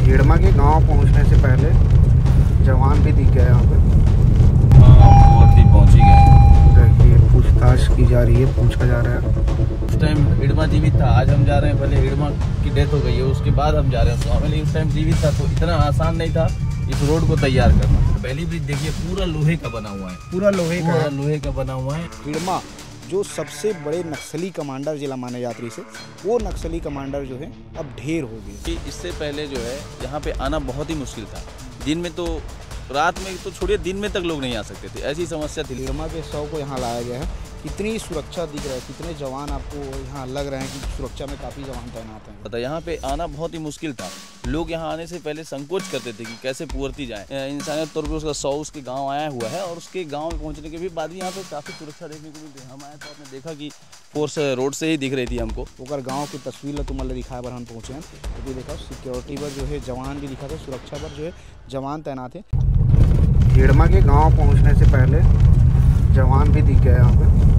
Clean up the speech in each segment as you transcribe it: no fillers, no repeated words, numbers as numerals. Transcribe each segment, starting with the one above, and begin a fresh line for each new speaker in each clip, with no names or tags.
हिड़मा के गांव पहुंचने से पहले जवान भी दिख गया यहाँ पे।
हाँ, पहुंच ही गए।
देखिए पूछताछ की जा रही है, पूछा जा रहा है।
उस टाइम हिड़मा जीवित था, आज हम जा रहे हैं, पहले हिड़मा की डेथ हो गई है, उसके बाद हम जा रहे हैं गाँव में। उस टाइम जीवित था तो इतना आसान नहीं था इस रोड को तैयार करना। बेली ब्रिज देखिए पूरा लोहे का बना हुआ है,
पूरा लोहे का
बना हुआ है।
हिड़मा जो सबसे बड़े नक्सली कमांडर जिला माने यात्री से, वो नक्सली कमांडर जो है अब ढेर हो गए।
इससे पहले जो है यहाँ पे आना बहुत ही मुश्किल था। दिन में तो, रात में तो छोड़िए, दिन में तक लोग नहीं आ सकते थे, ऐसी समस्या थी।
हिड़मा के शव को यहाँ लाया गया है। कितनी सुरक्षा दिख रहा है, कितने जवान आपको यहाँ लग रहे हैं कि सुरक्षा में काफ़ी जवान तैनात हैं।
पता यहाँ पे आना बहुत ही मुश्किल था। लोग यहाँ आने से पहले संकोच करते थे कि कैसे पुअर्ती जाएं। इंसानियत तौर पर उसका शव उसके गांव आया हुआ है और उसके गांव में पहुंचने के भी बाद भी यहाँ पे काफ़ी सुरक्षा देखने को मिलती है। हम आए तो आपने देखा कि फोर्स रोड से ही दिख रही थी हमको।
ओकर गाँव की तस्वीर तुम्हारे दिखाए पर हम पहुँचे हैं, तो भी देखा सिक्योरिटी पर जो है जवान भी दिखा था, सुरक्षा पर जो है जवान तैनात है। हिड़मा के गाँव पहुँचने से पहले जवान भी दिख गया यहाँ पे।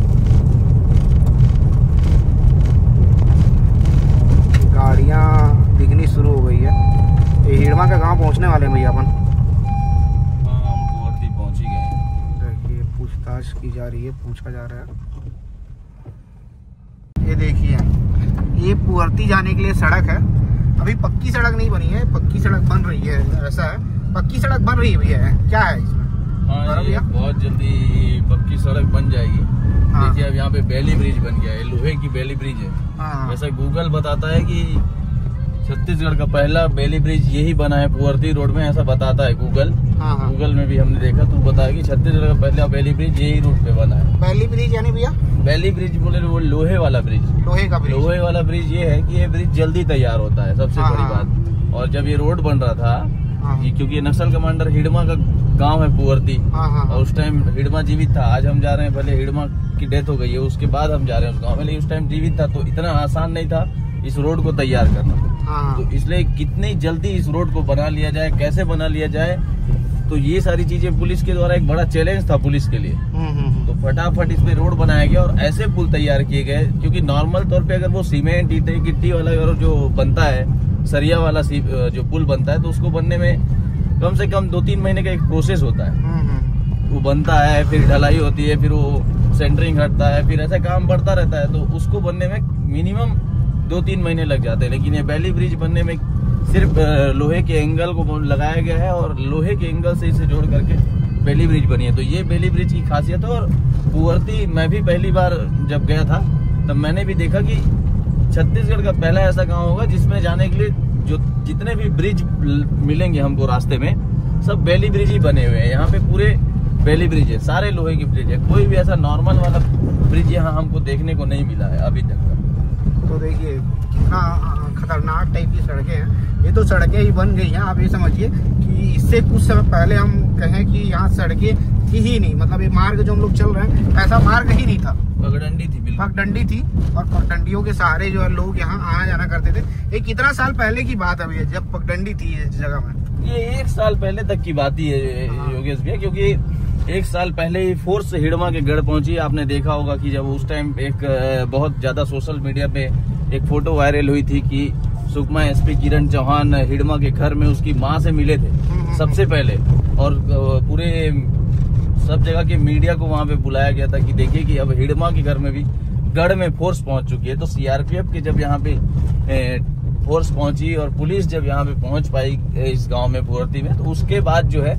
गाड़ियाँ दिखनी शुरू हो गई है। ये हिड़मा का गांव पहुंचने वाले हैं भैया अपन।
हम पहुंच ही गए।
देखिए पूछताछ की जा रही है, पूछा जा रहा है। ये देखिए ये पुअर्ती जाने के लिए सड़क है। अभी पक्की सड़क नहीं बनी है, पक्की सड़क बन रही है, ऐसा है। पक्की सड़क बन रही है भैया, क्या है इसमें?
हाँ, ये बहुत जल्दी पक्की सड़क बन जाएगी। हाँ। देखिए अब यहाँ पे बेली ब्रिज बन गया है, लोहे की बेली ब्रिज है।
हाँ।
वैसे गूगल बताता है कि छत्तीसगढ़ का पहला बेली ब्रिज यही बना है पुअर्ती रोड में, ऐसा बताता है गूगल।
हाँ।
गूगल में भी हमने देखा तो बताया कि छत्तीसगढ़ का पहला बेली ब्रिज यही रूट पे बना है।
बेली ब्रिज यानी भैया?
बेली ब्रिज बोले वो लोहे वाला ब्रिज। लोहे वाला ब्रिज ये है कि ये ब्रिज जल्दी तैयार होता है, सबसे बड़ी बात। और जब ये रोड बन रहा था, क्योंकि नक्सल कमांडर हिड़मा का गांव है पुअर्ती, और उस टाइम हिड़मा जीवित था। आज हम जा रहे हैं, पहले हिड़मा की डेथ हो गई है, उसके बाद हम जा रहे हैं उस गांव में। लेकिन उस टाइम जीवित था तो इतना आसान नहीं था इस रोड को तैयार करना। तो इसलिए कितनी जल्दी इस रोड को बना लिया जाए, कैसे बना लिया जाए, तो ये सारी चीजें पुलिस के द्वारा एक बड़ा चैलेंज था पुलिस के लिए। तो फटाफट इस पे रोड बनाया गया और ऐसे पुल तैयार किए गए, क्योंकि नॉर्मल तौर पे अगर वो सीमेंट ईंटें गिट्टी वाला अगर जो बनता है, सरिया वाला जो पुल बनता है, तो उसको बनने में कम से कम 2-3 महीने का एक प्रोसेस होता है। वो बनता है, फिर ढलाई होती है, फिर वो सेंटरिंग हटता है, फिर ऐसा काम बढ़ता रहता है। तो उसको बनने में मिनिमम 2-3 महीने लग जाते हैं। लेकिन ये बेली ब्रिज बनने में सिर्फ लोहे के एंगल को लगाया गया है और लोहे के एंगल से इसे जोड़ करके बेली ब्रिज बनी है। तो ये बेली ब्रिज की खासियत है। और पुअर्ती मैं भी पहली बार जब गया था तब मैंने भी देखा कि छत्तीसगढ़ का पहला ऐसा गांव होगा जिसमें जाने के लिए जो जितने भी ब्रिज मिलेंगे हमको रास्ते में, सब बेली ब्रिज ही बने हुए हैं। यहाँ पे पूरे बेली ब्रिज है, सारे लोहे की ब्रिज है। कोई भी ऐसा नॉर्मल वाला ब्रिज यहाँ हमको देखने को नहीं मिला है अभी तक।
तो देखिए कितना खतरनाक टाइप की सड़कें हैं। ये तो सड़कें ही बन गई हैं। आप ये समझिए कि इससे कुछ समय पहले हम कहें कि यहाँ सड़कें थी ही नहीं, मतलब ये मार्ग जो हम लोग चल रहे हैं ऐसा मार्ग ही नहीं था।
पगडंडी थी, बिल्कुल
पगडंडी थी, और पगडंडियों के सहारे जो है लोग यहाँ आना जाना करते थे। ये कितना साल पहले की बात है भैया जब पगडंडी थी इस जगह में?
ये 1 साल पहले तक की बात ही है योगेश भैया, क्योंकि 1 साल पहले ही फोर्स हिड़मा के गढ़ पहुंची। आपने देखा होगा कि जब उस टाइम एक बहुत ज्यादा सोशल मीडिया पे एक फोटो वायरल हुई थी कि सुकमा एसपी किरण चौहान हिड़मा के घर में उसकी मां से मिले थे सबसे पहले, और पूरे सब जगह के मीडिया को वहां पे बुलाया गया था कि देखिए कि अब हिड़मा के घर में भी गढ़ में फोर्स पहुंच चुकी है। तो सीआरपीएफ के जब यहाँ पे फोर्स पहुंची और पुलिस जब यहाँ पे पहुंच पाई इस गांव में पुअर्ती में, तो उसके बाद जो है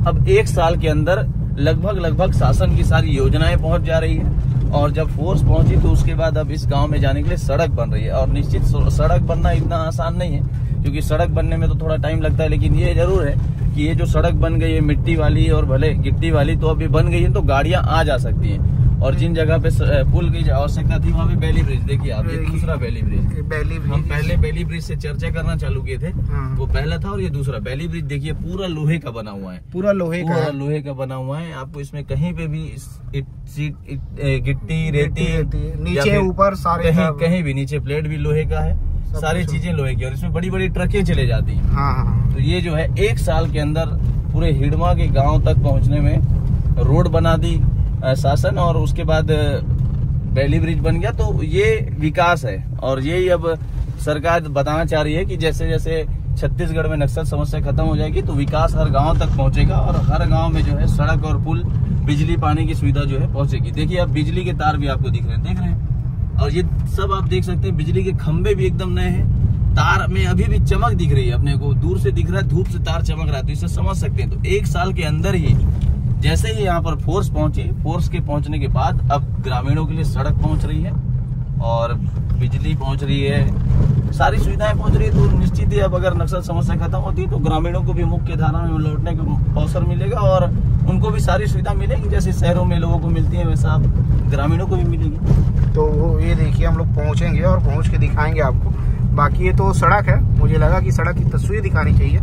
अब 1 साल के अंदर लगभग शासन की सारी योजनाएं पहुंच जा रही है। और जब फोर्स पहुंची तो उसके बाद अब इस गांव में जाने के लिए सड़क बन रही है। और निश्चित सड़क बनना इतना आसान नहीं है, क्योंकि सड़क बनने में तो थोड़ा टाइम लगता है। लेकिन ये जरूर है कि ये जो सड़क बन गई है मिट्टी वाली और भले गिट्टी वाली, तो अभी बन गई है तो गाड़ियां आ जा सकती हैं। और जिन जगह पे पुल की आवश्यकता थी वहाँ पे बेली ब्रिज, देखिए आप, ये दूसरा बेली ब्रिज। हम पहले बेली ब्रिज से चर्चा करना चालू किए थे, वो पहला था, और ये दूसरा बेली ब्रिज देखिए पूरा लोहे का बना हुआ है।
पूरा लोहे का
बना हुआ है। आपको इसमें कहीं पे भी गिट्टी रेती
नीचे ऊपर सारे
कहीं भी नीचे प्लेट भी लोहे का है, सारी चीजें लोहे की, और इसमें बड़ी बड़ी ट्रकें चले जाती हैं। तो ये जो है 1 साल के अंदर पूरे हिड़मा के गांव तक पहुंचने में रोड बना दी शासन, और उसके बाद बेली ब्रिज बन गया। तो ये विकास है, और यही अब सरकार बताना चाह रही है कि जैसे जैसे छत्तीसगढ़ में नक्सल समस्या खत्म हो जाएगी तो विकास हर गांव तक पहुंचेगा और हर गांव में जो है सड़क और पुल, बिजली, पानी की सुविधा जो है पहुंचेगी। देखिए अब बिजली के तार भी आपको दिख रहे हैं, और ये सब आप देख सकते हैं। बिजली के खंभे भी एकदम नए हैं, तार में अभी भी चमक दिख रही है, अपने को दूर से दिख रहा है, धूप से तार चमक रहा है, तो इससे समझ सकते हैं। तो 1 साल के अंदर ही जैसे ही यहाँ पर फोर्स पहुंची, फोर्स के पहुंचने के बाद अब ग्रामीणों के लिए सड़क पहुंच रही है और बिजली पहुंच रही है, सारी सुविधाएं पहुंच रही है। तो निश्चित ही अब अगर नक्सल समस्या खत्म होती है तो ग्रामीणों को भी मुख्य धारा में लौटने का अवसर मिलेगा और उनको भी सारी सुविधा मिलेगी। जैसे शहरों में लोगों को मिलती है वैसा अब ग्रामीणों को भी मिलेगी।
तो ये देखिए हम लोग पहुंचेंगे और पहुंच के दिखाएंगे आपको। बाकी ये तो सड़क है, मुझे लगा कि सड़क की तस्वीर दिखानी चाहिए।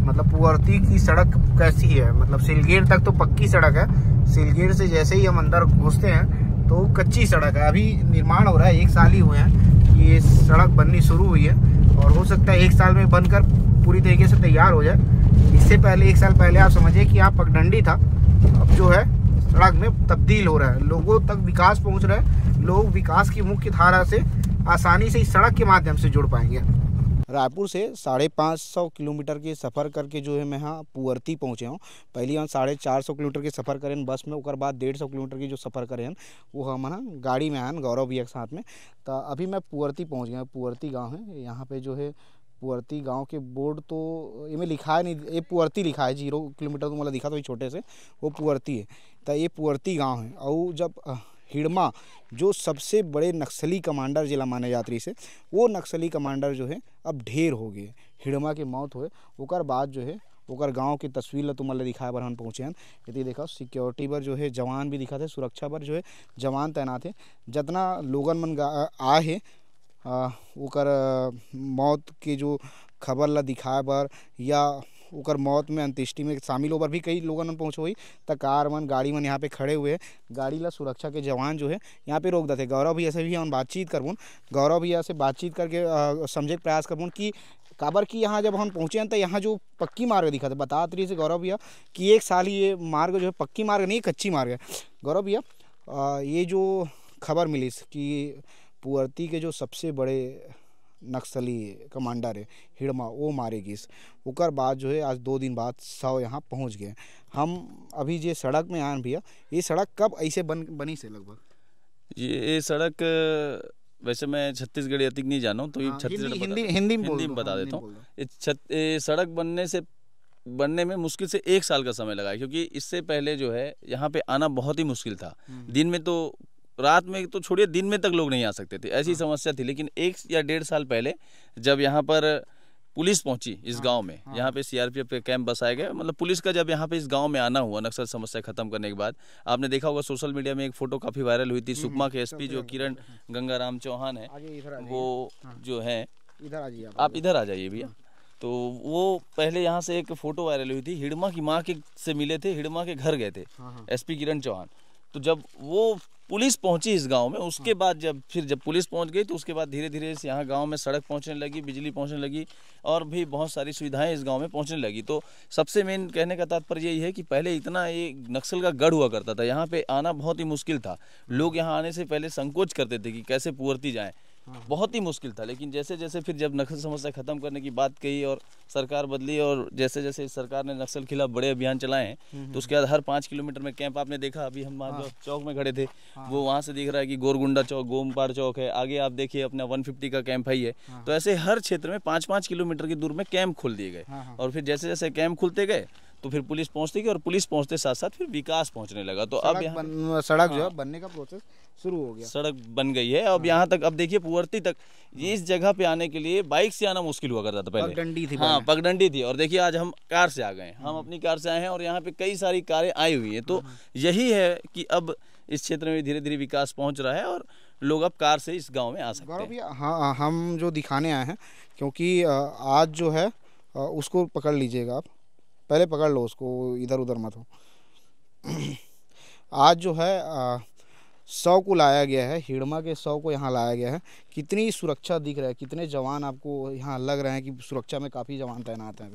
मतलब पुअर्ती की सड़क कैसी है, मतलब सिलगेर तक तो पक्की सड़क है, सिलगेर से जैसे ही हम अंदर घुसते हैं तो कच्ची सड़क है। अभी निर्माण हो रहा है, 1 साल ही हुए हैं कि ये सड़क बननी शुरू हुई है और हो सकता है 1 साल में बनकर पूरी तरीके से तैयार हो जाए। इससे पहले 1 साल पहले आप समझिए कि यहाँ पगडंडी था, अब जो है सड़क में तब्दील हो रहा है, लोगों तक विकास पहुँच रहा है, लोग विकास की मुख्य धारा से आसानी से इस सड़क के माध्यम से जुड़ पाएंगे। रायपुर से 550 किलोमीटर के सफ़र करके जो है मैं यहाँ पुअर्ती पहुँचे हूँ। पहले हम 450 किलोमीटर के सफ़र करें बस में, और बाद 150 किलोमीटर की जो सफ़र करें वो हम ना गाड़ी में आए गौरव भैया के साथ में। तो अभी मैं पुअर्ती पहुँच गया। पुअर्ती गांव है, यहाँ पे जो है पुअर्ती गांव के बोर्ड तो ये में लिखा है नहीं, ये पुअर्ती लिखा है, 0 किलोमीटर तो मतलब दिखा तो ये छोटे से वो पुअर्ती है। तो ये पुअर्ती गाँव है। और जब हिड़मा जो सबसे बड़े नक्सली कमांडर जिला माने यात्री से, वो नक्सली कमांडर जो है अब ढेर हो गए, हिड़मा की मौत हुए ओकर बाद जो है ओकर गांव की तस्वीर ला तुम दिखाए बर हम पहुँचे हैं। यदि देखा सिक्योरिटी पर जो है जवान भी दिखा थे, सुरक्षा पर जो है जवान तैनात है। जितना लोगन मन आए है ओकर मौत के जो खबर ला दिखाए बर या ओकर मौत में अंत्येष्टि में शामिल होकर भी कई लोगन पहुँचो हुई। तो कार मन गाड़ी मन यहाँ पे खड़े हुए हैं, गाड़ी ला सुरक्षा के जवान जो है यहाँ पे रोक देते। गौरव भैया से भी हम बातचीत करबून, गौरव भैया से बातचीत करके समझे के प्रयास करबून कि काबर की यहाँ जब हम पहुँचे हैं तो यहाँ जो पक्की मार्ग दिखा था, बता रही से गौरव भैया कि 1 साल ही ये मार्ग जो है पक्की मार्ग नहीं कच्ची मार्ग है। गौरव भैया ये जो खबर मिली कि पुअर्ती के जो सबसे बड़े नक्सली कमांडर है हिड़मा वो मारे गई, ओकर बाद जो है आज 2 दिन बाद 100 यहाँ पहुँच गए। हम अभी ये सड़क में आए भैया, ये सड़क कब ऐसे बनी से लगभग?
ये सड़क वैसे मैं छत्तीसगढ़ी अतिक नहीं जाना हूँ, तो ये छत्तीसगढ़ हिंदी में बता देता हूँ। ये सड़क बनने में मुश्किल से 1 साल का समय लगा, क्योंकि इससे पहले जो है यहाँ पे आना बहुत ही मुश्किल था। दिन में तो, रात में तो छोड़िए, दिन में तक लोग नहीं आ सकते थे, ऐसी समस्या थी। लेकिन 1 या 1.5 साल पहले जब यहाँ पर पुलिस पहुंची इस गांव में, यहाँ पे सीआरपीएफ के कैंप बसाए गए, मतलब पुलिस का जब यहाँ पे इस गांव में आना हुआ नक्सल समस्या खत्म करने के बाद, आपने देखा होगा सोशल मीडिया में एक फोटो काफी वायरल हुई थी। सुकमा के एसपी जो किरण गंगाराम चौहान है, वो जो है, आप इधर आ जाइए भैया। तो वो पहले यहाँ से एक फोटो वायरल हुई थी, हिड़मा की माँ के से मिले थे, हिड़मा के घर गए थे एसपी किरण चौहान। तो जब वो पुलिस पहुंची इस गांव में, उसके बाद जब पुलिस पहुंच गई तो उसके बाद धीरे धीरे यहाँ गांव में सड़क पहुंचने लगी, बिजली पहुंचने लगी और भी बहुत सारी सुविधाएं इस गांव में पहुंचने लगी। तो सबसे मेन कहने का तात्पर्य यही है कि पहले इतना ये नक्सल का गढ़ हुआ करता था, यहाँ पे आना बहुत ही मुश्किल था। लोग यहाँ आने से पहले संकोच करते थे कि कैसे पुअर्ती जाएँ, बहुत ही मुश्किल था। लेकिन जैसे जैसे फिर जब नक्सल समस्या खत्म करने की बात कही और सरकार बदली, और जैसे जैसे इस सरकार ने नक्सल खिलाफ बड़े अभियान चलाए हैं, तो उसके बाद हर 5 किलोमीटर में कैंप आपने देखा। अभी हम जो चौक में खड़े थे, वो वहाँ से दिख रहा है कि गोरगुंडा चौक, गोमपाड़ चौक है, आगे आप देखिए अपना 150 का कैंप है। तो ऐसे हर क्षेत्र में 5-5 किलोमीटर की दूर में कैंप खोल दिए गए। और फिर जैसे जैसे कैंप खुलते गए तो फिर पुलिस पहुंचती गई, और पुलिस पहुंचते साथ साथ फिर विकास पहुंचने लगा। तो अब यहाँ
सड़क जो है बनने का प्रोसेस शुरू हो गया,
सड़क बन गई है। अब यहाँ तक, अब देखिए पुअर्ती तक, ये इस जगह पे आने के लिए बाइक से आना मुश्किल हुआ करता था पहले,
पगडंडी थी।
हाँ, पगडंडी थी। और देखिए आज हम कार से आ गए, हम अपनी कार से आए हैं और यहाँ पे कई सारी कारें आई हुई है। तो यही है कि अब इस क्षेत्र में धीरे धीरे विकास पहुँच रहा है और लोग अब कार से इस गाँव में आ सकते हैं।
हाँ, हम जो दिखाने आए हैं, क्योंकि आज जो है उसको पकड़ लीजिएगा आप, पहले पकड़ लो उसको, इधर उधर मत हो। आज जो है 100 को लाया गया है, हिड़मा के 100 को यहाँ लाया गया है। कितनी सुरक्षा दिख रहा है, कितने जवान आपको यहाँ लग रहे हैं कि सुरक्षा में काफ़ी जवान तैनात हैं।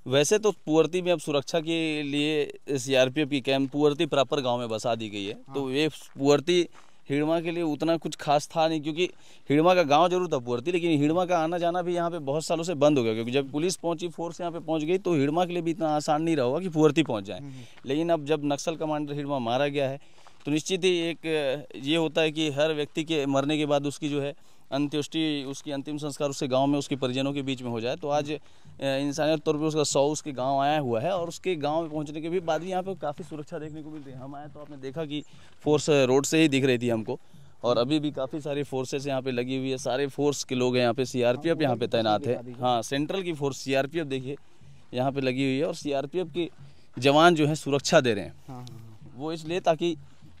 वैसे तो पुअर्ती में अब सुरक्षा के लिए सीआरपीएफ की कैंप पुअर्ती प्रॉपर गांव में बसा दी गई है। तो ये पुअर्ती हिड़मा के लिए उतना कुछ खास था नहीं, क्योंकि हिड़मा का गांव जरूर था पुअर्ती, लेकिन हिड़मा का आना जाना भी यहाँ पे बहुत सालों से बंद हो गया, क्योंकि जब पुलिस पहुंची, फोर्स यहाँ पे पहुंच गई, तो हिड़मा के लिए भी इतना आसान नहीं रहा होगा कि पुअर्ती पहुंच जाए। लेकिन अब जब नक्सल कमांडर हिड़मा मारा गया है तो निश्चित ही एक ये होता है कि हर व्यक्ति के मरने के बाद उसकी जो है अंत्येष्टि, उसकी अंतिम संस्कार उसके गांव में उसके परिजनों के बीच में हो जाए। तो आज इंसानियत तौर पे उसका 100 उसके गांव आया हुआ है, और उसके गांव में पहुंचने के भी बाद भी यहाँ पे काफ़ी सुरक्षा देखने को मिल रही है। हम आए तो आपने देखा कि फोर्स रोड से ही दिख रही थी हमको, और अभी भी काफ़ी सारी फोर्सेस यहाँ पे लगी हुई है, सारे फोर्स के लोग हैं यहाँ पे। सीआरपीएफ यहाँ पे तैनात है, हाँ, सेंट्रल की फोर्स सीआरपीएफ देखिए यहाँ पे लगी हुई है, और सीआरपीएफ के जवान जो है सुरक्षा दे रहे हैं। वो इसलिए ताकि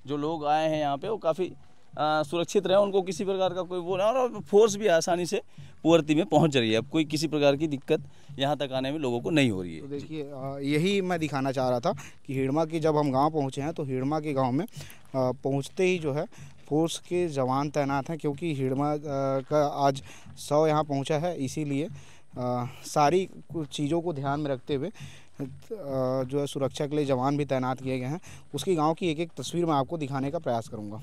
जो लोग आए हैं यहाँ पे वो काफ़ी सुरक्षित रहे, उनको किसी प्रकार का कोई वो ना, और फोर्स भी आसानी से पुअर्ती में पहुंच रही है। अब कोई किसी प्रकार की दिक्कत यहाँ तक आने में लोगों को नहीं हो रही है।
तो देखिए यही मैं दिखाना चाह रहा था कि हिड़मा की जब हम गांव पहुँचे हैं तो हिड़मा के गांव में पहुँचते ही जो है फोर्स के जवान तैनात हैं, क्योंकि हिड़मा का आज 100 यहाँ पहुँचा है, इसीलिए सारी कुछ चीज़ों को ध्यान में रखते हुए जो है सुरक्षा के लिए जवान भी तैनात किए गए हैं। उसकी गांव की एक एक तस्वीर मैं आपको दिखाने का प्रयास करूंगा।